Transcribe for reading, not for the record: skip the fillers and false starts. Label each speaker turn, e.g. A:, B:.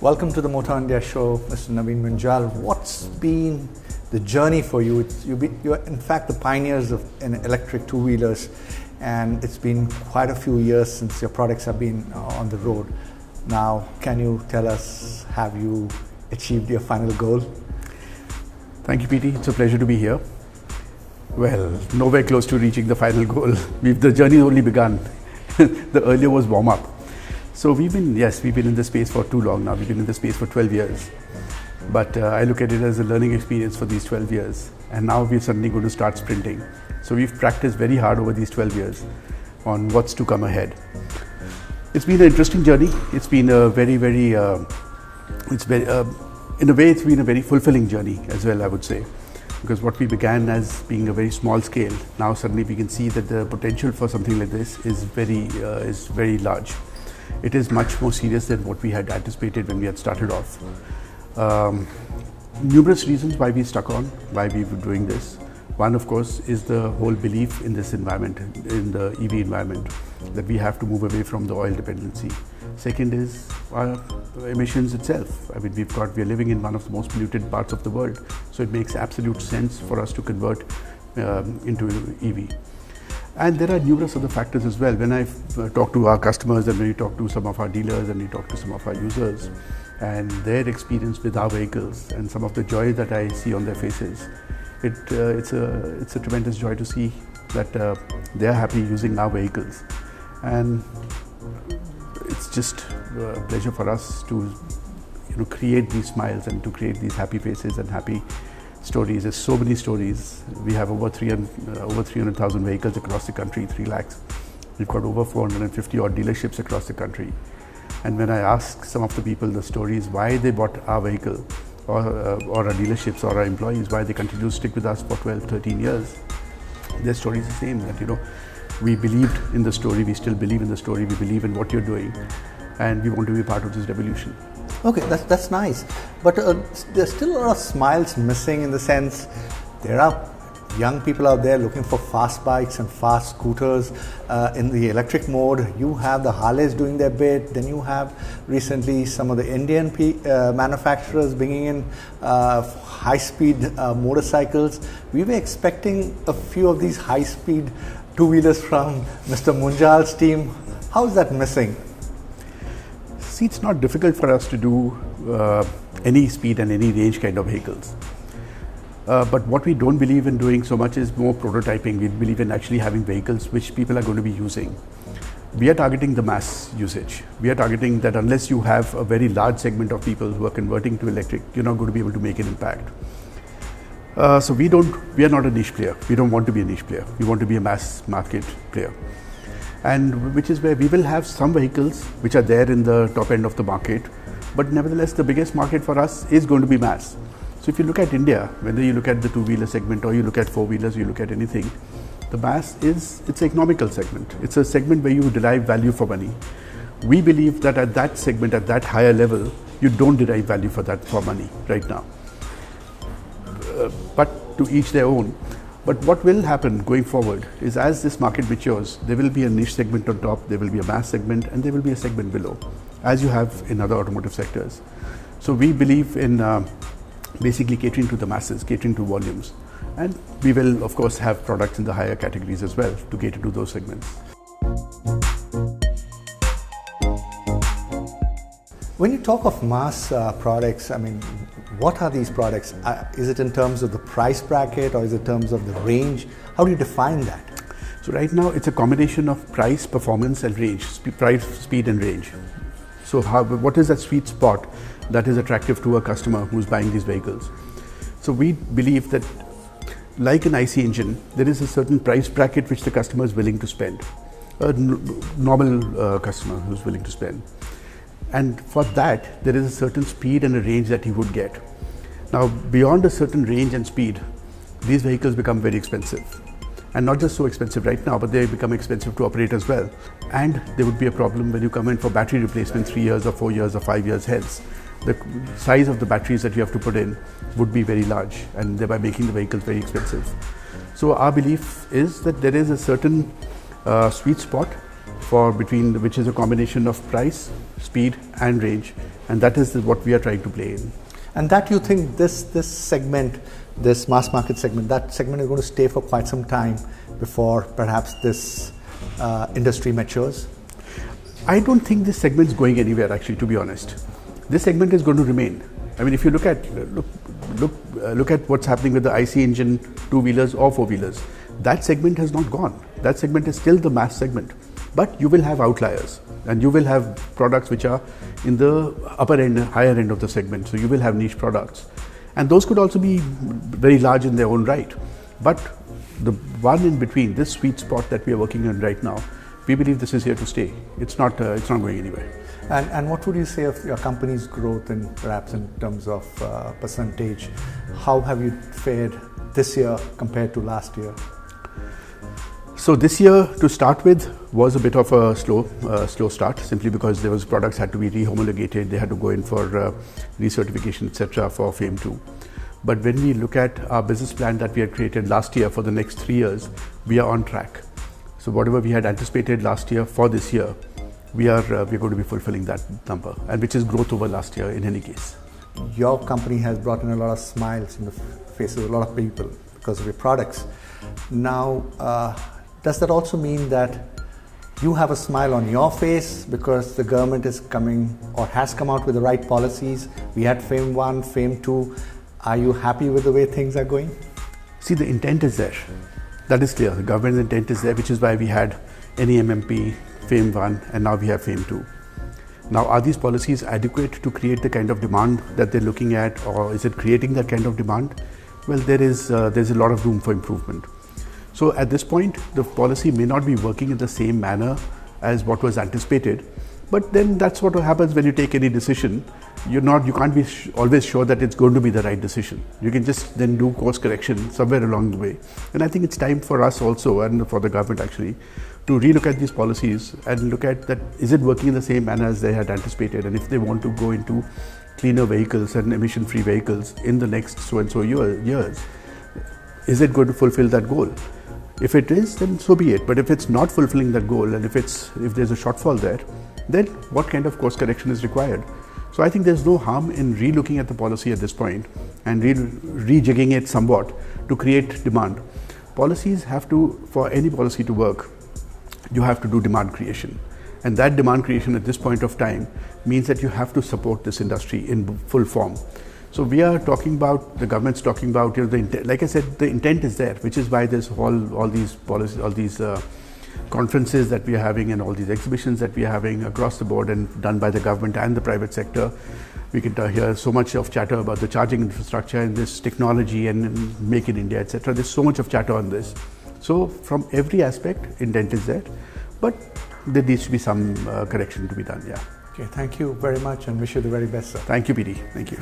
A: Welcome to the Motown India show, Mr. Naveen Munjal. What's been the journey for you? You're in fact the pioneers in electric two-wheelers, and it's been quite a few years since your products have been on the road. Now, can you tell us, have you achieved your final goal?
B: Thank you, PT. It's a pleasure to be here. Well, nowhere close to reaching the final goal. The journey only begun. The earlier was warm-up. So we've been in this space for too long now. We've been in this space for 12 years. But I look at it as a learning experience for these 12 years. And now we're suddenly going to start sprinting. So we've practiced very hard over these 12 years on what's to come ahead. It's been an interesting journey. It's been a in a way, it's been a very fulfilling journey as well, I would say. Because what we began as being a very small scale, now suddenly we can see that the potential for something like this is very large. It is much more serious than what we had anticipated when we had started off. Numerous reasons why we stuck on, why we were doing this. One, of course, is the whole belief in this environment, in the EV environment, that we have to move away from the oil dependency. Second is our emissions itself. I mean, we're living in one of the most polluted parts of the world, so it makes absolute sense for us to convert into EV. And there are numerous other factors as well. When I talk to our customers and when we talk to some of our dealers and we talk to some of our users and their experience with our vehicles and some of the joy that I see on their faces, it's a tremendous joy to see that they're happy using our vehicles. And it's just a pleasure for us to create these smiles and to create these happy faces and happy stories. There's so many stories. We have over 300,000 vehicles across the country, 3 lakhs. We've got over 450 odd dealerships across the country. And when I ask some of the people the stories, why they bought our vehicle or our dealerships or our employees, why they continue to stick with us for 12, 13 years, their story is the same, that we believed in the story, we still believe in the story, we believe in what you're doing, and we want to be part of this revolution.
A: Okay, that's nice. But there's still a lot of smiles missing, in the sense there are young people out there looking for fast bikes and fast scooters in the electric mode. You have the Harleys doing their bit. Then you have recently some of the Indian manufacturers bringing in high-speed motorcycles. We were expecting a few of these high-speed two-wheelers from Mr. Munjal's team. How is that missing?
B: See, it's not difficult for us to do any speed and any range kind of vehicles. But what we don't believe in doing so much is more prototyping. We believe in actually having vehicles which people are going to be using. We are targeting the mass usage. We are targeting that unless you have a very large segment of people who are converting to electric, you're not going to be able to make an impact. So we are not a niche player. We don't want to be a niche player. We want to be a mass market player. And which is where we will have some vehicles which are there in the top end of the market, but nevertheless the biggest market for us is going to be mass. So if you look at India, whether you look at the two-wheeler segment or you look at four-wheelers, you look at anything, the mass it's an economical segment. It's a segment where you derive value for money. We believe that at that segment, at that higher level, you don't derive value for money right now. But to each their own. But what will happen going forward is, as this market matures, there will be a niche segment on top, there will be a mass segment, and there will be a segment below, as you have in other automotive sectors. So we believe in basically catering to the masses, catering to volumes. And we will, of course, have products in the higher categories as well to cater to those segments.
A: When you talk of mass products, I mean, what are these products? Is it in terms of the price bracket, or is it in terms of the range? How do you define that?
B: So right now it's a combination of price, performance and range, price, speed and range. So what is that sweet spot that is attractive to a customer who's buying these vehicles? So we believe that, like an IC engine, there is a certain price bracket which the customer is willing to spend, a normal customer who's willing to spend. And for that, there is a certain speed and a range that he would get. Now, beyond a certain range and speed, these vehicles become very expensive. And not just so expensive right now, but they become expensive to operate as well. And there would be a problem when you come in for battery replacement 3 years or 4 years or 5 years hence. The size of the batteries that you have to put in would be very large, and thereby making the vehicles very expensive. So our belief is that there is a certain sweet spot which is a combination of price, speed, and range, and that is what we are trying to play in.
A: And that you think this segment, this mass market segment, that segment is going to stay for quite some time before perhaps this industry matures?
B: I don't think this segment is going anywhere, actually, to be honest. This segment is going to remain. I mean, if you look at what's happening with the IC engine two-wheelers or four-wheelers, that segment has not gone. That segment is still the mass segment. But you will have outliers, and you will have products which are in the upper end, higher end of the segment. So you will have niche products, and those could also be very large in their own right. But the one in between, this sweet spot that we are working on right now, we believe this is here to stay. It's not going anywhere.
A: And what would you say of your company's growth, and perhaps in terms of percentage? How have you fared this year compared to last year?
B: So this year, to start with, was a bit of a slow start, simply because there was products had to be re-homologated, they had to go in for recertification, etc. for FAME 2. But when we look at our business plan that we had created last year for the next 3 years, we are on track. So whatever we had anticipated last year for this year, we're going to be fulfilling that number, and which is growth over last year in any case.
A: Your company has brought in a lot of smiles in the faces of a lot of people because of your products. Now, does that also mean that you have a smile on your face because the government is coming or has come out with the right policies? We had FAME 1, FAME 2. Are you happy with the way things are going?
B: See, the intent is there. That is clear. The government's intent is there, which is why we had NEMMP, FAME 1, and now we have FAME 2. Now, are these policies adequate to create the kind of demand that they're looking at, or is it creating that kind of demand? Well, there's a lot of room for improvement. So at this point, the policy may not be working in the same manner as what was anticipated, but then that's what happens when you take any decision. You can't be always sure that it's going to be the right decision. You can just then do course correction somewhere along the way. And I think it's time for us also, and for the government actually, to relook at these policies and look at that, is it working in the same manner as they had anticipated, and if they want to go into cleaner vehicles and emission-free vehicles in the next so-and-so years, is it going to fulfill that goal? If it is, then so be it. But if it's not fulfilling that goal, and if there's a shortfall there, then what kind of course correction is required? So I think there's no harm in re-looking at the policy at this point and rejigging it somewhat to create demand. Policies have to, for any policy to work, you have to do demand creation. And that demand creation at this point of time means that you have to support this industry in full form. So we are talking about, the government's talking about, like I said, the intent is there, which is why there's all these policies, all these conferences that we are having, and all these exhibitions that we are having across the board and done by the government and the private sector. We can hear so much of chatter about the charging infrastructure and this technology and Make in India, etc. There's so much of chatter on this. So from every aspect, intent is there, but there needs to be some correction to be done, yeah.
A: Okay, thank you very much and wish you the very best, sir.
B: Thank you, PD. Thank you.